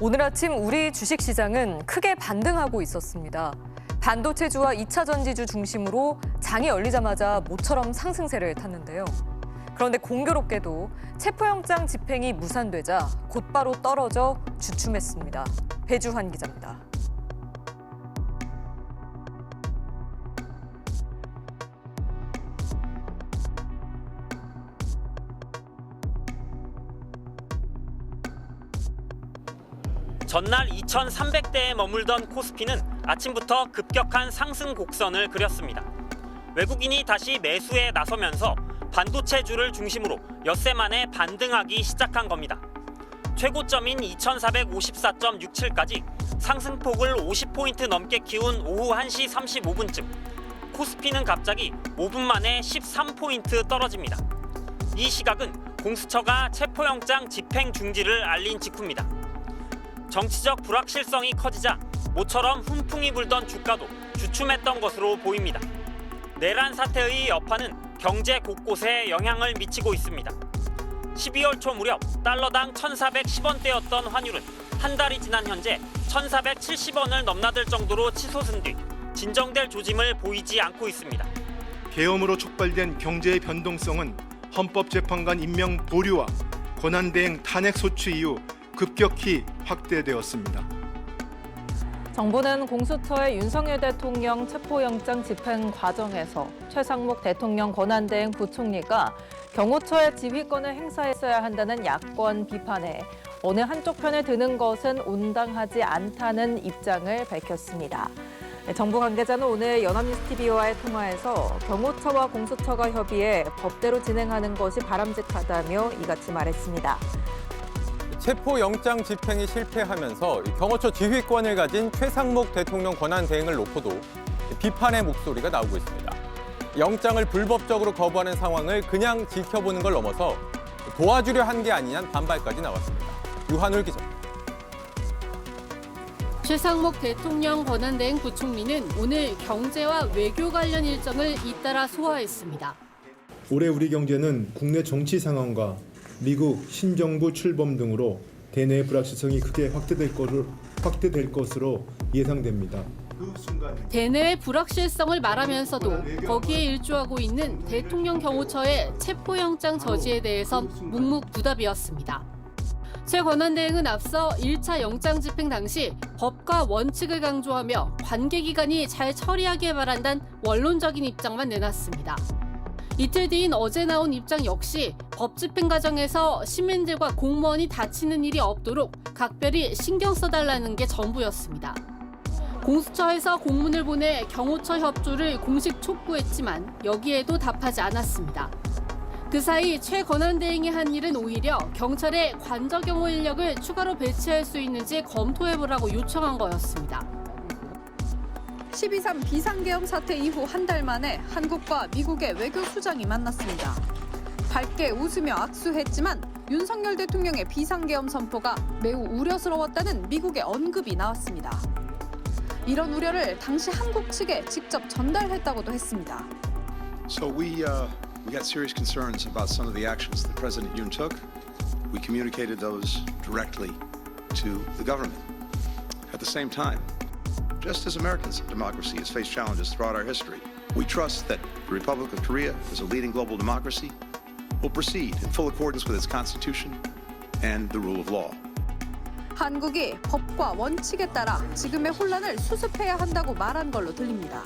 오늘 아침 우리 주식시장은 크게 반등하고 있었습니다. 반도체주와 2차 전지주 중심으로 장이 열리자마자 모처럼 상승세를 탔는데요. 그런데 공교롭게도 체포영장 집행이 무산되자 곧바로 떨어져 주춤했습니다. 배주환 기자입니다. 전날 2,300대에 머물던 코스피는 아침부터 급격한 상승 곡선을 그렸습니다. 외국인이 다시 매수에 나서면서 반도체주를 중심으로 엿새 만에 반등하기 시작한 겁니다. 최고점인 2,454.67까지 상승폭을 50포인트 넘게 키운 오후 1시 35분쯤 코스피는 갑자기 5분 만에 13포인트 떨어집니다. 이 시각은 공수처가 체포영장 집행 중지를 알린 직후입니다. 정치적 불확실성이 커지자 모처럼 훈풍이 불던 주가도 주춤했던 것으로 보입니다. 내란 사태의 여파는 경제 곳곳에 영향을 미치고 있습니다. 12월 초 무렵 달러당 1,410원대였던 환율은 한 달이 지난 현재 1,470원을 넘나들 정도로 치솟은 뒤 진정될 조짐을 보이지 않고 있습니다. 계엄으로 촉발된 경제의 변동성은 헌법재판관 임명 보류와 권한대행 탄핵 소추 이후 급격히 확대되었습니다. 정부는 공수처의 윤석열 대통령 체포영장 집행 과정에서 최상목 대통령 권한대행 부총리가 경호처의 지휘권을 행사했어야 한다는 야권 비판에 어느 한쪽 편에 드는 것은 온당하지 않다는 입장을 밝혔습니다. 정부 관계자는 오늘 연합뉴스TV와의 통화에서 경호처와 공수처가 협의해 법대로 진행하는 것이 바람직하다며 이같이 말했습니다. 체포영장 집행이 실패하면서 경호처 지휘권을 가진 최상목 대통령 권한대행을 놓고도 비판의 목소리가 나오고 있습니다. 영장을 불법적으로 거부하는 상황을 그냥 지켜보는 걸 넘어서 도와주려 한 게 아니냐는 반발까지 나왔습니다. 유한울 기자입니다. 최상목 대통령 권한대행 부총리는 오늘 경제와 외교 관련 일정을 잇따라 소화했습니다. 올해 우리 경제는 국내 정치 상황과 미국 신정부 출범 등으로 대내 불확실성이 크게 확대될 것으로 예상됩니다. 대내의 불확실성을 말하면서도 거기에 일조하고 있는 대통령 경호처의 체포영장 저지에 대해선 묵묵부답이었습니다. 최 권한대행은 앞서 1차 영장 집행 당시 법과 원칙을 강조하며 관계기관이 잘 처리하길 바란다는 원론적인 입장만 내놨습니다. 이틀 뒤인 어제 나온 입장 역시 법 집행 과정에서 시민들과 공무원이 다치는 일이 없도록 각별히 신경 써달라는 게 전부였습니다. 공수처에서 공문을 보내 경호처 협조를 공식 촉구했지만 여기에도 답하지 않았습니다. 그 사이 최 권한대행이 한 일은 오히려 경찰에 관저 경호 인력을 추가로 배치할 수 있는지 검토해보라고 요청한 거였습니다. 12.3 비상계엄 사태 이후 한 달 만에 한국과 미국의 외교 수장이 만났습니다. 밝게 웃으며 악수했지만 윤석열 대통령의 비상계엄 선포가 매우 우려스러웠다는 미국의 언급이 나왔습니다. 이런 우려를 당시 한국 측에 직접 전달했다고도 했습니다. So we got serious concerns about some of the actions that President Yoon took. We communicated those directly to the government. At the same time, just as Americans' democracy has faced challenges throughout our history, we trust that the Republic of Korea, as a leading global democracy, will proceed in full accordance with its constitution and the rule of law. 한국이 법과 원칙에 따라 지금의 혼란을 수습해야 한다고 말한 걸로 들립니다.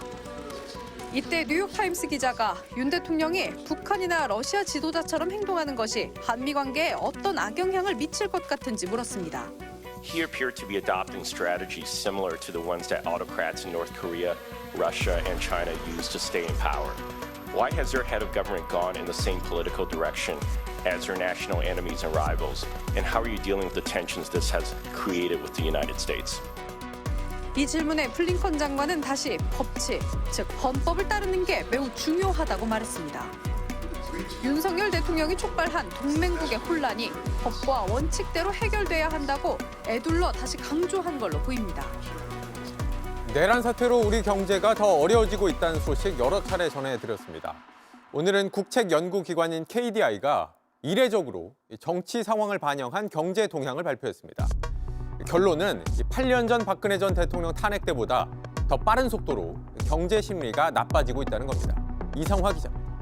이때 뉴욕타임스 기자가 윤 대통령이 북한이나 러시아 지도자처럼 행동하는 것이 한미 관계에 어떤 악영향을 미칠 것 같은지 물었습니다. He appeared to be adopting strategies similar to the ones that autocrats in North Korea, Russia, and China use to stay in power. Why has their head of government gone in the same political direction as their national enemies and rivals? And how are you dealing with the tensions this has created with the United States? 이 질문에 블링컨 장관은 다시 법치, 즉 헌법을 따르는 게 매우 중요하다고 말했습니다. 윤석열 대통령이 촉발한 동맹국의 혼란이 법과 원칙대로 해결돼야 한다고 애둘러 다시 강조한 걸로 보입니다. 내란 사태로 우리 경제가 더 어려워지고 있다는 소식 여러 차례 전해드렸습니다. 오늘은 국책연구기관인 KDI가 이례적으로 정치 상황을 반영한 경제 동향을 발표했습니다. 결론은 8년 전 박근혜 전 대통령 탄핵 때보다 더 빠른 속도로 경제 심리가 나빠지고 있다는 겁니다. 이상화 기자입니다.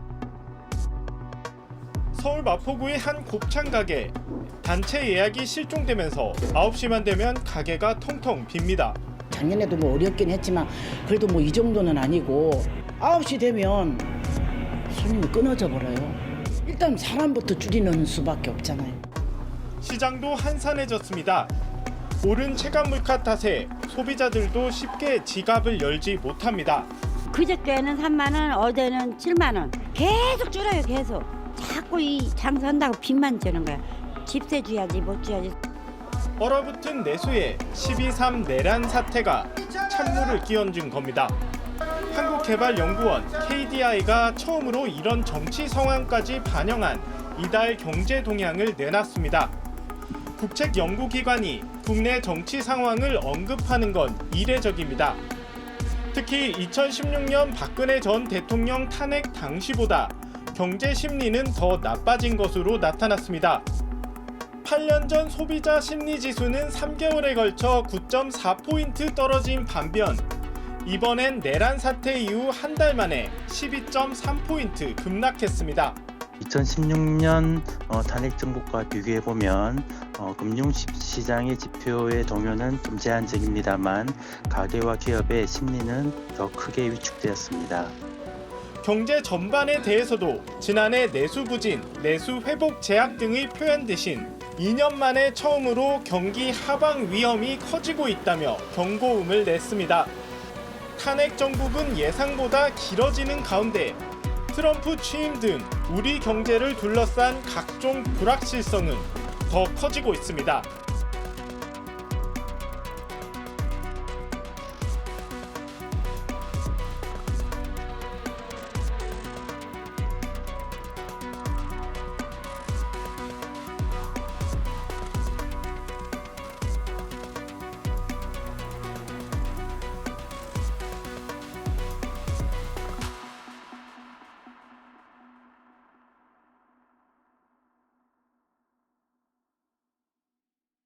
서울 마포구의 한 곱창 가게. 단체 예약이 실종되면서 9시만 되면 가게가 텅텅 빕니다. 작년에도 뭐 어렵긴 했지만 그래도 뭐 이 정도는 아니고 9시 되면 손님이 끊어져 버려요. 일단 사람부터 줄이는 수밖에 없잖아요. 시장도 한산해졌습니다. 오른 체감 물가 탓에 소비자들도 쉽게 지갑을 열지 못합니다. 그저께는 3만 원, 어제는 7만 원. 계속 줄어요, 계속. 자꾸 이 장사한다고 빚만 주는 거야. 집세 줘야지, 못 줘야지. 얼어붙은 내수에 12.3 내란 사태가 찬물을 끼얹은 겁니다. 한국개발연구원 KDI가 처음으로 이런 정치 상황까지 반영한 이달 경제 동향을 내놨습니다. 국책연구기관이 국내 정치 상황을 언급하는 건 이례적입니다. 특히 2016년 박근혜 전 대통령 탄핵 당시보다 경제 심리는 더 나빠진 것으로 나타났습니다. 8년 전 소비자 심리 지수는 3개월에 걸쳐 9.4포인트 떨어진 반면 이번엔 내란 사태 이후 한 달 만에 12.3포인트 급락했습니다. 2016년 탄핵 정부과 비교해보면 금융시장의 지표의 동요는 좀 제한적입니다만 가계와 기업의 심리는 더 크게 위축되었습니다. 경제 전반에 대해서도 지난해 내수 부진, 내수 회복 제약 등의 표현 대신 2년 만에 처음으로 경기 하방 위험이 커지고 있다며 경고음을 냈습니다. 탄핵 정국은 예상보다 길어지는 가운데 트럼프 취임 등 우리 경제를 둘러싼 각종 불확실성은 더 커지고 있습니다.